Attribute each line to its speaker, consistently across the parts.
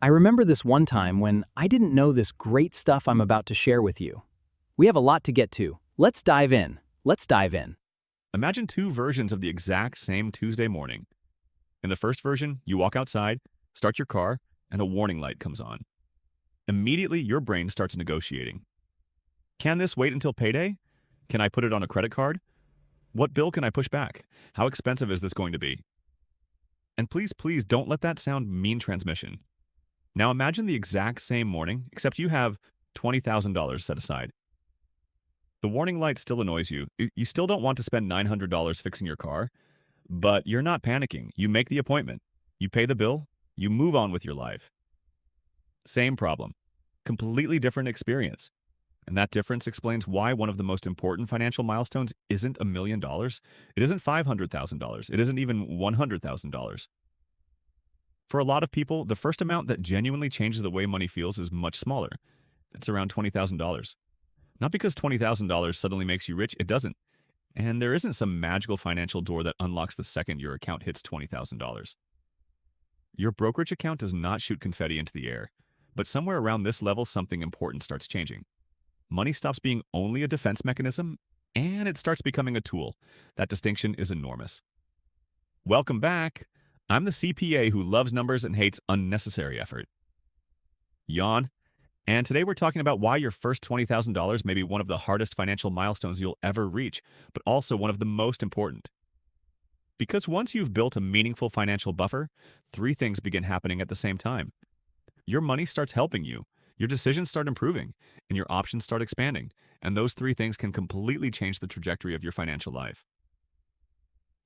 Speaker 1: I remember this one time when I didn't know this great stuff I'm about to share with you. We have a lot to get to. Let's dive in. Let's dive in.
Speaker 2: Imagine two versions of the exact same Tuesday morning. In the first version, you walk outside, start your car, and a warning light comes on. Immediately, your brain starts negotiating. Can this wait until payday? Can I put it on a credit card? What bill can I push back? How expensive is this going to be? And please don't let that sound mean transmission. Now imagine the exact same morning, except you have $20,000 set aside. The warning light still annoys you. You still don't want to spend $900 fixing your car, but you're not panicking. You make the appointment. You pay the bill. You move on with your life. Same problem. Completely different experience. And that difference explains why one of the most important financial milestones isn't $1 million. It isn't $500,000. It isn't even $100,000. For a lot of people, the first amount that genuinely changes the way money feels is much smaller. It's around $20,000. Not because $20,000 suddenly makes you rich, it doesn't. And there isn't some magical financial door that unlocks the second your account hits $20,000. Your brokerage account does not shoot confetti into the air, but somewhere around this level, something important starts changing. Money stops being only a defense mechanism, and it starts becoming a tool. That distinction is enormous. Welcome back. I'm the CPA who loves numbers and hates unnecessary effort. Yawn. And today we're talking about why your first $20,000 may be one of the hardest financial milestones you'll ever reach, but also one of the most important. Because once you've built a meaningful financial buffer, three things begin happening at the same time. Your money starts helping you, your decisions start improving, and your options start expanding, and those three things can completely change the trajectory of your financial life.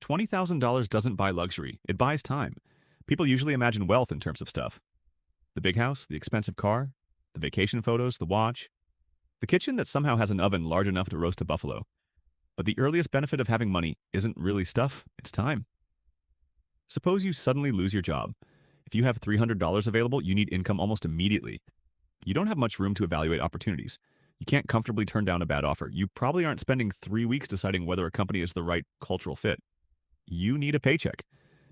Speaker 2: $20,000 doesn't buy luxury, it buys time. People usually imagine wealth in terms of stuff. The big house, the expensive car, the vacation photos, the watch, the kitchen that somehow has an oven large enough to roast a buffalo. But the earliest benefit of having money isn't really stuff, it's time. Suppose you suddenly lose your job. If you have $300 available, you need income almost immediately. You don't have much room to evaluate opportunities. You can't comfortably turn down a bad offer. You probably aren't spending 3 weeks deciding whether a company is the right cultural fit. You need a paycheck.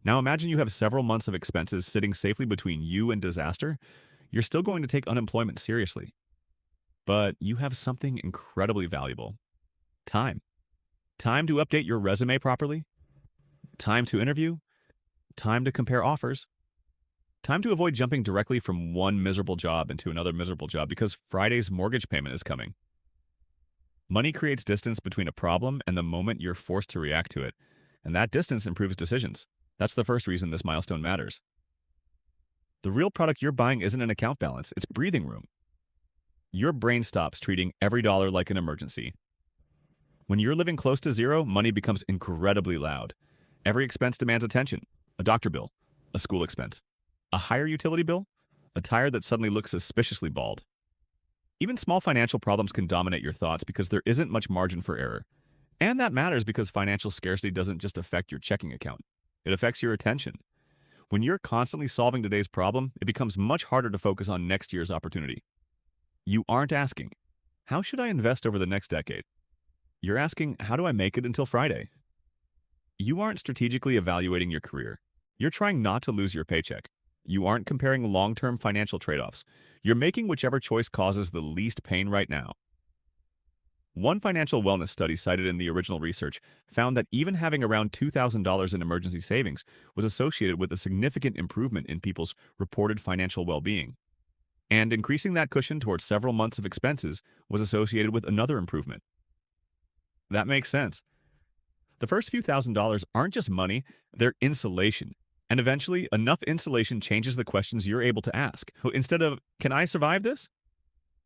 Speaker 2: Now imagine you have several months of expenses sitting safely between you and disaster. You're still going to take unemployment seriously. But you have something incredibly valuable. Time. Time to update your resume properly. Time to interview. Time to compare offers. Time to avoid jumping directly from one miserable job into another miserable job because Friday's mortgage payment is coming. Money creates distance between a problem and the moment you're forced to react to it, and that distance improves decisions. That's the first reason this milestone matters. The real product you're buying isn't an account balance, it's breathing room. Your brain stops treating every dollar like an emergency. When you're living close to zero, money becomes incredibly loud. Every expense demands attention. A doctor bill, a school expense, a higher utility bill, a tire that suddenly looks suspiciously bald. Even small financial problems can dominate your thoughts because there isn't much margin for error. And that matters because financial scarcity doesn't just affect your checking account. It affects your attention. When you're constantly solving today's problem, it becomes much harder to focus on next year's opportunity. You aren't asking, how should I invest over the next decade? You're asking, how do I make it until Friday? You aren't strategically evaluating your career. You're trying not to lose your paycheck. You aren't comparing long-term financial trade-offs. You're making whichever choice causes the least pain right now. One financial wellness study cited in the original research found that even having around $2,000 in emergency savings was associated with a significant improvement in people's reported financial well-being. And increasing that cushion towards several months of expenses was associated with another improvement. That makes sense. The first few $1,000s aren't just money, they're insulation. And eventually, enough insulation changes the questions you're able to ask. Instead of, can I survive this?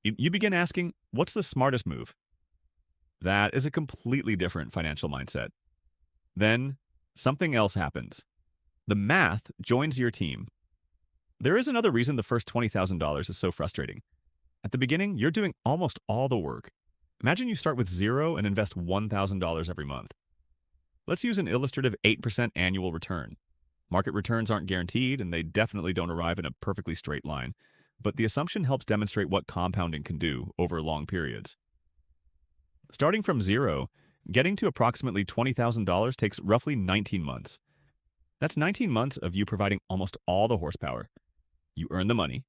Speaker 2: You begin asking, what's the smartest move? That is a completely different financial mindset. Then, something else happens. The math joins your team. There is another reason the first $20,000 is so frustrating. At the beginning, you're doing almost all the work. Imagine you start with zero and invest $1,000 every month. Let's use an illustrative 8% annual return. Market returns aren't guaranteed, and they definitely don't arrive in a perfectly straight line, but the assumption helps demonstrate what compounding can do over long periods. Starting from zero, getting to approximately $20,000 takes roughly 19 months. That's 19 months of you providing almost all the horsepower. You earn the money,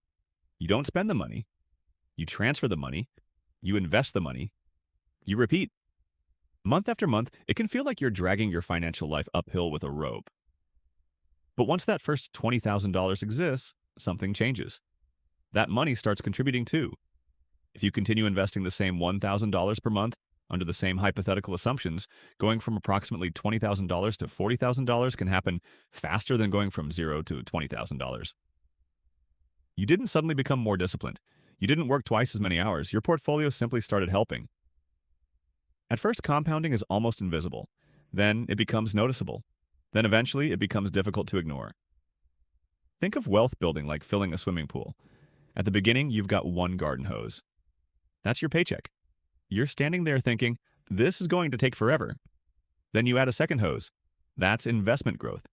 Speaker 2: You don't spend the money, you transfer the money, you invest the money, you repeat. Month after month, it can feel like you're dragging your financial life uphill with a rope. But once that first $20,000 exists, something changes. That money starts contributing too. If you continue investing the same $1,000 per month under the same hypothetical assumptions, going from approximately $20,000 to $40,000 can happen faster than going from $0 to $20,000. You didn't suddenly become more disciplined. You didn't work twice as many hours. Your portfolio simply started helping. At first, compounding is almost invisible. Then it becomes noticeable. Then eventually, it becomes difficult to ignore. Think of wealth building like filling a swimming pool. At the beginning, you've got one garden hose. That's your paycheck. You're standing there thinking, this is going to take forever. Then you add a second hose. That's investment growth.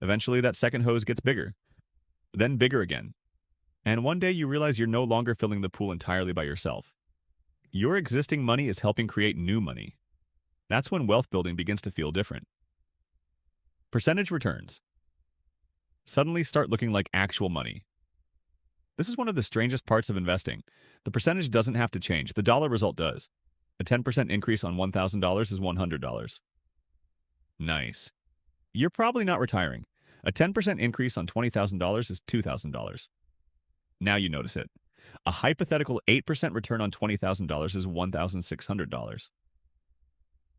Speaker 2: Eventually, that second hose gets bigger. Then bigger again. And one day you realize you're no longer filling the pool entirely by yourself. Your existing money is helping create new money. That's when wealth building begins to feel different. Percentage returns suddenly start looking like actual money. This is one of the strangest parts of investing. The percentage doesn't have to change. The dollar result does. A 10% increase on $1,000 is $100. Nice. You're probably not retiring. A 10% increase on $20,000 is $2,000. Now you notice it. A hypothetical 8% return on $20,000 is $1,600.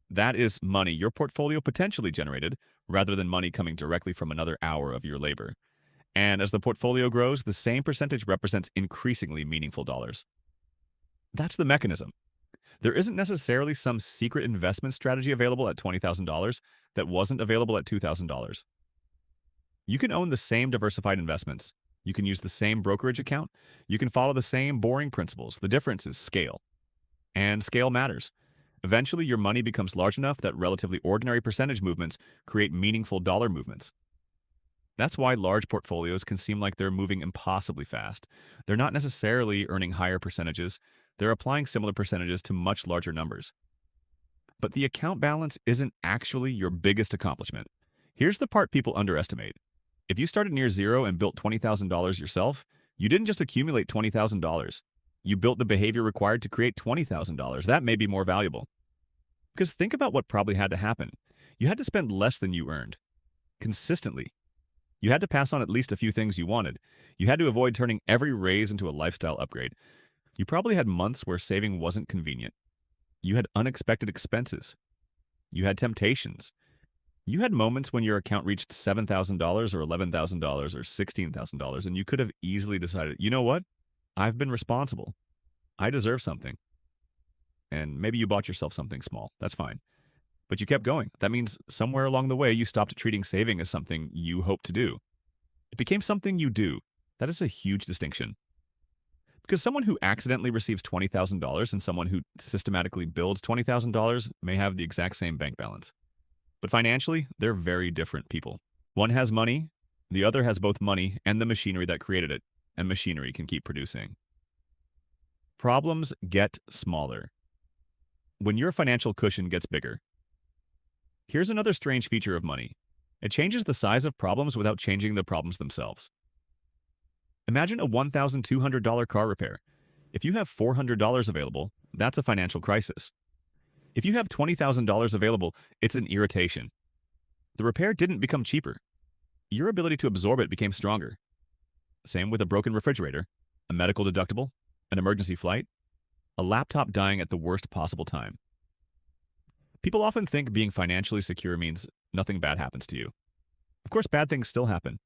Speaker 2: That is money your portfolio potentially generated, rather than money coming directly from another hour of your labor. And as the portfolio grows, the same percentage represents increasingly meaningful dollars. That's the mechanism. There isn't necessarily some secret investment strategy available at $20,000 that wasn't available at $2,000. You can own the same diversified investments. You can use the same brokerage account. You can follow the same boring principles. The difference is scale. And scale matters. Eventually, your money becomes large enough that relatively ordinary percentage movements create meaningful dollar movements. That's why large portfolios can seem like they're moving impossibly fast. They're not necessarily earning higher percentages. They're applying similar percentages to much larger numbers. But the account balance isn't actually your biggest accomplishment. Here's the part people underestimate. If you started near zero and built $20,000 yourself, you didn't just accumulate $20,000. You built the behavior required to create $20,000. That may be more valuable. Because think about what probably had to happen. You had to spend less than you earned. Consistently. You had to pass on at least a few things you wanted. You had to avoid turning every raise into a lifestyle upgrade. You probably had months where saving wasn't convenient. You had unexpected expenses. You had temptations. You had moments when your account reached $7,000 or $11,000 or $16,000, and you could have easily decided, you know what? I've been responsible. I deserve something. And maybe you bought yourself something small. That's fine. But you kept going. That means somewhere along the way, you stopped treating saving as something you hope to do. It became something you do. That is a huge distinction. Because someone who accidentally receives $20,000 and someone who systematically builds $20,000 may have the exact same bank balance. But financially, they're very different people. One has money, the other has both money and the machinery that created it, and machinery can keep producing. Problems get smaller when your financial cushion gets bigger. Here's another strange feature of money. It changes the size of problems without changing the problems themselves. Imagine a $1,200 car repair. If you have $400 available, that's a financial crisis. If you have $20,000 available, it's an irritation. The repair didn't become cheaper. Your ability to absorb it became stronger. Same with a broken refrigerator, a medical deductible, an emergency flight, a laptop dying at the worst possible time. People often think being financially secure means nothing bad happens to you. Of course, bad things still happen.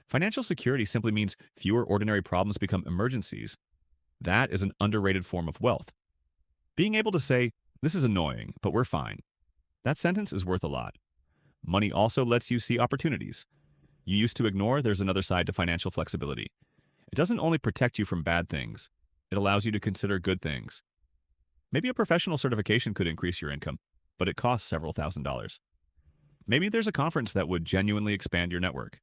Speaker 2: Financial security simply means fewer ordinary problems become emergencies. That is an underrated form of wealth. Being able to say, this is annoying, but we're fine. That sentence is worth a lot. Money also lets you see opportunities. You used to ignore there's another side to financial flexibility. It doesn't only protect you from bad things, it allows you to consider good things. Maybe a professional certification could increase your income, but it costs several $1,000s. Maybe there's a conference that would genuinely expand your network.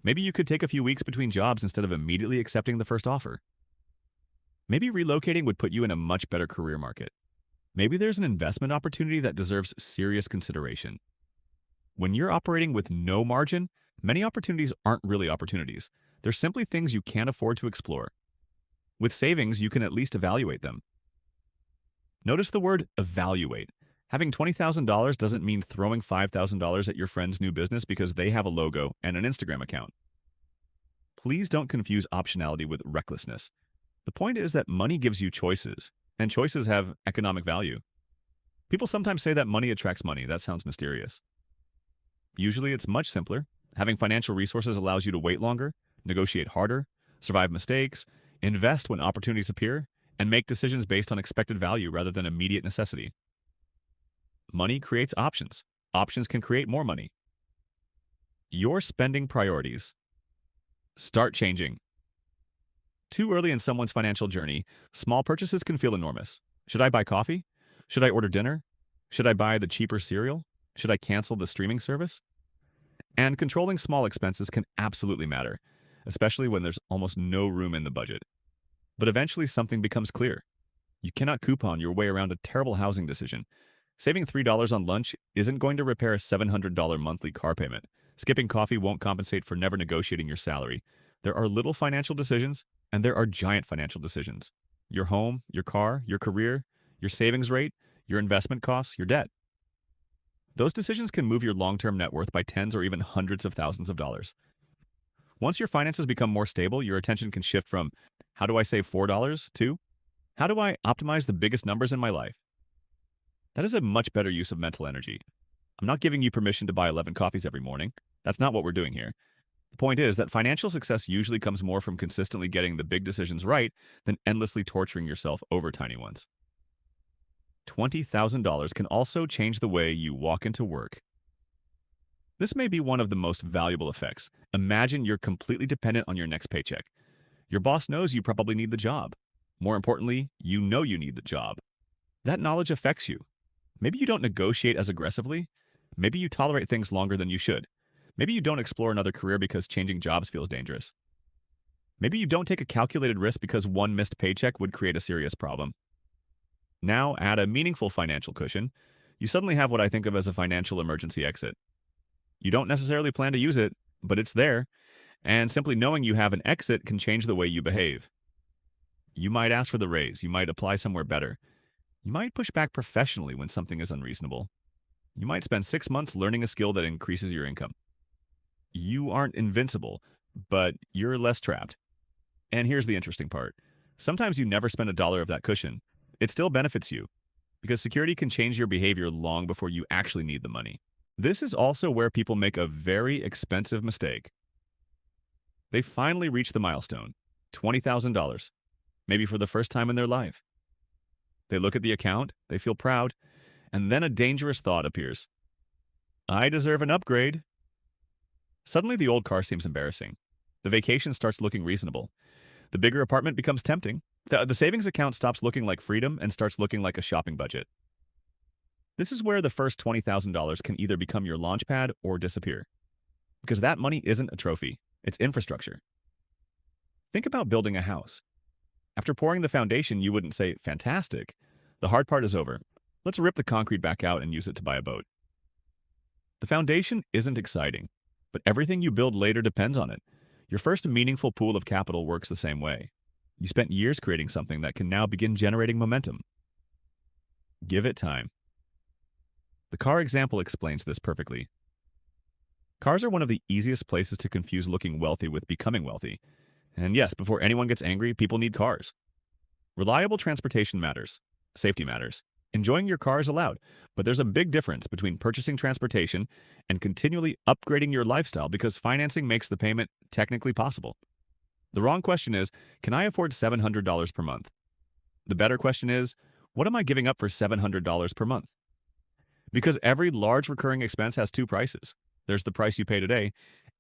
Speaker 2: Maybe you could take a few weeks between jobs instead of immediately accepting the first offer. Maybe relocating would put you in a much better career market. Maybe there's an investment opportunity that deserves serious consideration. When you're operating with no margin, many opportunities aren't really opportunities. They're simply things you can't afford to explore. With savings, you can at least evaluate them. Notice the word evaluate. Having $20,000 doesn't mean throwing $5,000 at your friend's new business because they have a logo and an Instagram account. Please don't confuse optionality with recklessness. The point is that money gives you choices, and choices have economic value. People sometimes say that money attracts money. That sounds mysterious. Usually it's much simpler. Having financial resources allows you to wait longer, negotiate harder, survive mistakes, invest when opportunities appear, and make decisions based on expected value rather than immediate necessity. Money creates options. Options can create more money. Your spending priorities. Start changing. Too early in someone's financial journey, small purchases can feel enormous. Should I buy coffee? Should I order dinner? Should I buy the cheaper cereal? Should I cancel the streaming service? And controlling small expenses can absolutely matter, especially when there's almost no room in the budget. But eventually something becomes clear. You cannot coupon your way around a terrible housing decision. Saving $3 on lunch isn't going to repair a $700 monthly car payment. Skipping coffee won't compensate for never negotiating your salary. There are little financial decisions, and there are giant financial decisions. Your home, your car, your career, your savings rate, your investment costs, your debt. Those decisions can move your long-term net worth by tens or even hundreds of thousands of dollars. Once your finances become more stable, your attention can shift from, how do I save $4 to, how do I optimize the biggest numbers in my life? That is a much better use of mental energy. I'm not giving you permission to buy 11 coffees every morning. That's not what we're doing here. The point is that financial success usually comes more from consistently getting the big decisions right than endlessly torturing yourself over tiny ones. $20,000 can also change the way you walk into work. This may be one of the most valuable effects. Imagine you're completely dependent on your next paycheck. Your boss knows you probably need the job. More importantly, you know you need the job. That knowledge affects you. Maybe you don't negotiate as aggressively. Maybe you tolerate things longer than you should. Maybe you don't explore another career because changing jobs feels dangerous. Maybe you don't take a calculated risk because one missed paycheck would create a serious problem. Now add a meaningful financial cushion. You suddenly have what I think of as a financial emergency exit. You don't necessarily plan to use it, but it's there, and simply knowing you have an exit can change the way you behave. You might ask for the raise. You might apply somewhere better. You might push back professionally when something is unreasonable. You might spend 6 months learning a skill that increases your income. You aren't invincible, but you're less trapped. And here's the interesting part. Sometimes you never spend a dollar of that cushion. It still benefits you, because security can change your behavior long before you actually need the money. This is also where people make a very expensive mistake. They finally reach the milestone, $20,000, maybe for the first time in their life. They look at the account, they feel proud, and then a dangerous thought appears. I deserve an upgrade. Suddenly the old car seems embarrassing. The vacation starts looking reasonable. The bigger apartment becomes tempting. The savings account stops looking like freedom and starts looking like a shopping budget. This is where the first $20,000 can either become your launch pad or disappear. Because that money isn't a trophy, it's infrastructure. Think about building a house. After pouring the foundation, you wouldn't say, fantastic. The hard part is over. Let's rip the concrete back out and use it to buy a boat. The foundation isn't exciting, but everything you build later depends on it. Your first meaningful pool of capital works the same way. You spent years creating something that can now begin generating momentum. Give it time. The car example explains this perfectly. Cars are one of the easiest places to confuse looking wealthy with becoming wealthy. And yes, before anyone gets angry, people need cars. Reliable transportation matters. Safety matters. Enjoying your car is allowed, but there's a big difference between purchasing transportation and continually upgrading your lifestyle because financing makes the payment technically possible. The wrong question is, can I afford $700 per month? The better question is, what am I giving up for $700 per month? Because every large recurring expense has two prices. There's the price you pay today,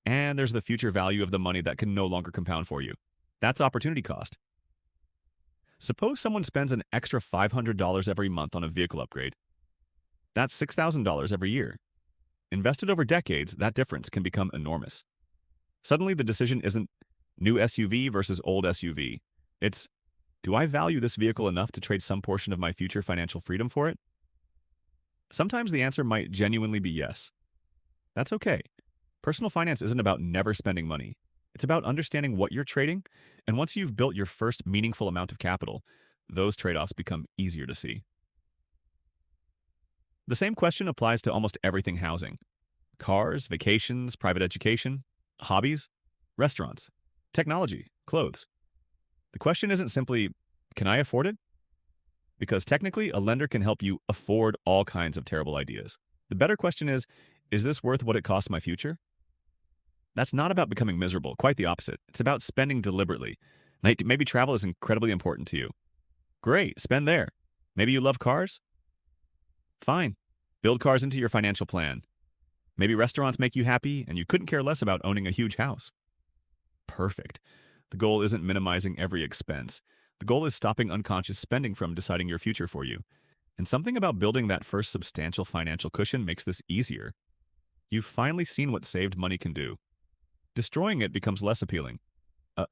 Speaker 2: and there's the future value of the money that can no longer compound for you. That's opportunity cost. Suppose someone spends an extra $500 every month on a vehicle upgrade. That's $6,000 every year. Invested over decades, that difference can become enormous. Suddenly, the decision isn't new SUV versus old SUV. It's, do I value this vehicle enough to trade some portion of my future financial freedom for it? Sometimes the answer might genuinely be yes. That's okay. Personal finance isn't about never spending money. It's about understanding what you're trading, and once you've built your first meaningful amount of capital, those trade-offs become easier to see. The same question applies to almost everything housing. Cars, vacations, private education, hobbies, restaurants, technology, clothes. The question isn't simply, can I afford it? Because technically, a lender can help you afford all kinds of terrible ideas. The better question is this worth what it costs my future? That's not about becoming miserable, quite the opposite. It's about spending deliberately. Maybe travel is incredibly important to you. Great, spend there. Maybe you love cars? Fine, build cars into your financial plan. Maybe restaurants make you happy and you couldn't care less about owning a huge house. Perfect. The goal isn't minimizing every expense. The goal is stopping unconscious spending from deciding your future for you. And something about building that first substantial financial cushion makes this easier. You've finally seen what saved money can do. Destroying it becomes less appealing.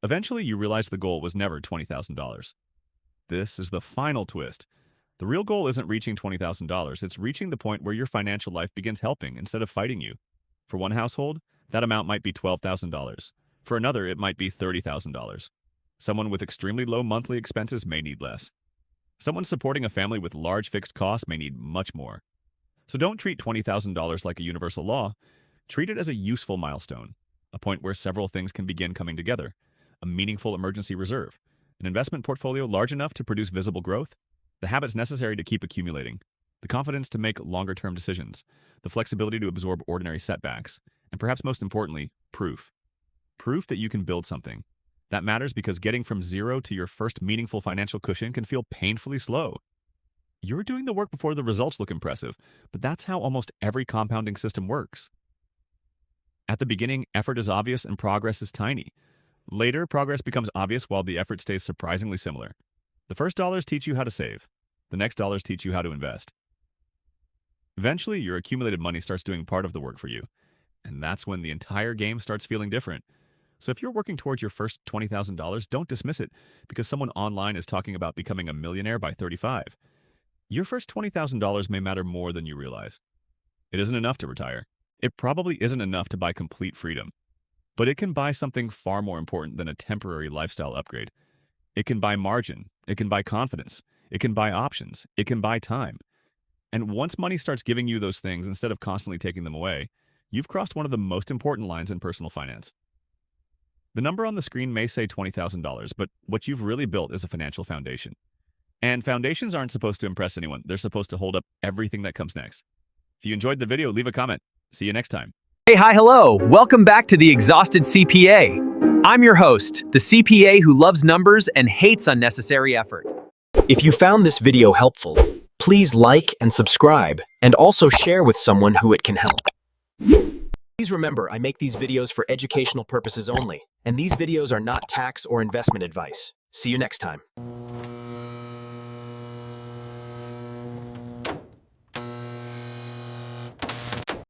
Speaker 2: Eventually, you realize the goal was never $20,000. This is the final twist. The real goal isn't reaching $20,000. It's reaching the point where your financial life begins helping instead of fighting you. For one household, that amount might be $12,000. For another, it might be $30,000. Someone with extremely low monthly expenses may need less. Someone supporting a family with large fixed costs may need much more. So don't treat $20,000 like a universal law. Treat it as a useful milestone, a point where several things can begin coming together. A meaningful emergency reserve, an investment portfolio large enough to produce visible growth, the habits necessary to keep accumulating, the confidence to make longer-term decisions, the flexibility to absorb ordinary setbacks, and perhaps most importantly, proof. Proof that you can build something. That matters because getting from zero to your first meaningful financial cushion can feel painfully slow. You're doing the work before the results look impressive, but that's how almost every compounding system works. At the beginning, effort is obvious and progress is tiny. Later, progress becomes obvious while the effort stays surprisingly similar. The first dollars teach you how to save. The next dollars teach you how to invest. Eventually, your accumulated money starts doing part of the work for you, and that's when the entire game starts feeling different. So if you're working towards your first $20,000, don't dismiss it because someone online is talking about becoming a millionaire by 35. Your first $20,000 may matter more than you realize. It isn't enough to retire. It probably isn't enough to buy complete freedom. But it can buy something far more important than a temporary lifestyle upgrade. It can buy margin. It can buy confidence. It can buy options. It can buy time. And once money starts giving you those things instead of constantly taking them away, you've crossed one of the most important lines in personal finance. The number on the screen may say $20,000, but what you've really built is a financial foundation. And foundations aren't supposed to impress anyone. They're supposed to hold up everything that comes next. If you enjoyed the video, leave a comment. See you next time.
Speaker 1: Hey, hi, hello. Welcome back to The Exhausted CPA. I'm your host, the CPA who loves numbers and hates unnecessary effort. If you found this video helpful, please like and subscribe, and also share with someone who it can help. Please remember, I make these videos for educational purposes only, and these videos are not tax or investment advice. See you next time.